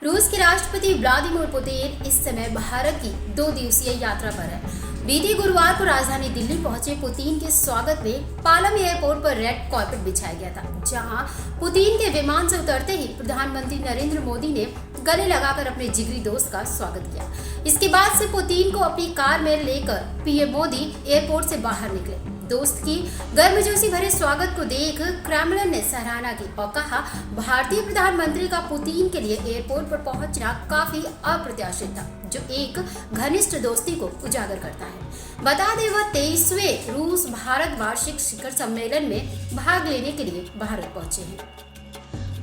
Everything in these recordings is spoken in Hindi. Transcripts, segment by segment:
रूस के राष्ट्रपति व्लादिमीर पुतिन इस समय भारत की 2 दिवसीय यात्रा पर है। बीते गुरुवार को राजधानी दिल्ली पहुंचे पुतिन के स्वागत में पालम एयरपोर्ट पर रेड कार्पेट बिछाया गया था, जहां पुतिन के विमान से उतरते ही प्रधानमंत्री नरेंद्र मोदी ने गले लगाकर अपने जिगरी दोस्त का स्वागत किया। इसके बाद से पुतिन को अपनी कार में लेकर पीएम मोदी एयरपोर्ट से बाहर निकले। दोस्त की गर्मजोशी भरे स्वागत को देख क्रेमलिन ने सराहना की और कहा, भारतीय प्रधानमंत्री का पुतिन के लिए एयरपोर्ट पर पहुंचना काफी अप्रत्याशित था, जो एक घनिष्ठ दोस्ती को उजागर करता है। बता दें, वह 23वें रूस भारत वार्षिक शिखर सम्मेलन में भाग लेने के लिए भारत पहुंचे हैं।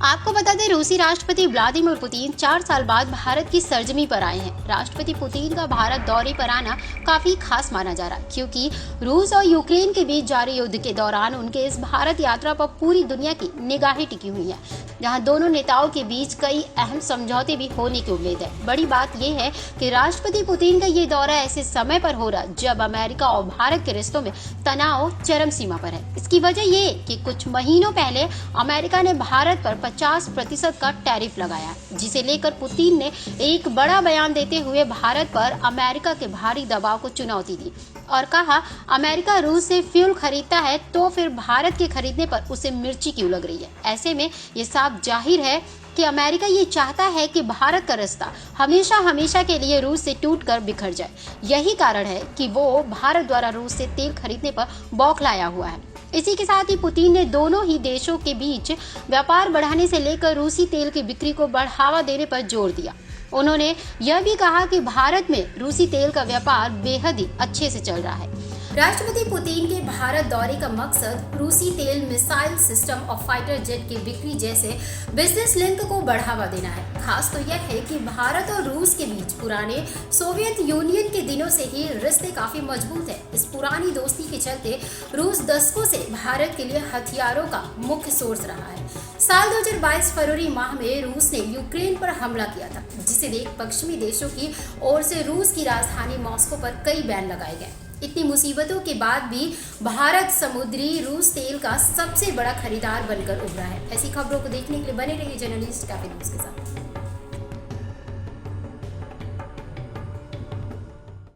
आपको बता दें, रूसी राष्ट्रपति व्लादिमीर पुतिन 4 साल बाद भारत की सरजमी पर आए हैं। राष्ट्रपति पुतिन का भारत दौरे पर आना काफी खास माना जा रहा है, क्योंकि रूस और यूक्रेन के बीच जारी युद्ध के दौरान उनके इस भारत यात्रा पर पूरी दुनिया की निगाहें टिकी हुई है, जहां दोनों नेताओं के बीच कई अहम समझौते भी होने की उम्मीद है। बड़ी बात यह है कि राष्ट्रपति पुतिन का ये दौरा ऐसे समय पर हो रहा जब अमेरिका और भारत के रिश्तों में तनाव चरम सीमा पर है। इसकी वजह ये कि कुछ महीनों पहले अमेरिका ने भारत पर 50% का टैरिफ लगाया, जिसे लेकर पुतिन ने एक बड़ा बयान देते हुए भारत पर अमेरिका के भारी दबाव को चुनौती दी और कहा, अमेरिका रूस से फ्यूल खरीदता है तो फिर भारत के खरीदने पर उसे मिर्ची क्यों लग रही है। ऐसे में ये साफ जाहिर है कि अमेरिका ये चाहता है कि भारत का रास्ता हमेशा हमेशा के लिए रूस से टूटकर बिखर जाए। यही कारण है कि वो भारत द्वारा रूस से तेल खरीदने पर बौखलाया हुआ है। इसी के साथ ही पुतिन ने दोनों ही देशों के बीच व्यापार बढ़ाने से लेकर रूसी तेल की बिक्री को बढ़ावा देने पर जोर दिया। उन्होंने यह भी कहा कि भारत में रूसी तेल का व्यापार बेहद ही अच्छे से चल रहा है। राष्ट्रपति पुतिन के भारत दौरे का मकसद रूसी तेल, मिसाइल सिस्टम और फाइटर जेट की बिक्री जैसे बिजनेस लिंक को बढ़ावा देना है। खास तो यह है कि भारत और रूस के बीच पुराने सोवियत यूनियन के दिनों से ही रिश्ते काफी मजबूत हैं। इस पुरानी दोस्ती के चलते रूस दशकों से भारत के लिए हथियारों का मुख्य सोर्स रहा है। साल 2022 फरवरी माह में रूस ने यूक्रेन पर हमला किया था, जिसे देख पश्चिमी देशों की ओर से रूस की राजधानी मॉस्को पर कई बैन लगाए गए। इतनी मुसीबतों के बाद भी भारत समुद्री रूस तेल का सबसे बड़ा खरीदार बनकर उभरा है। ऐसी खबरों को देखने के लिए बने रहिए जर्नलिस्ट कैफे न्यूज़ के साथ।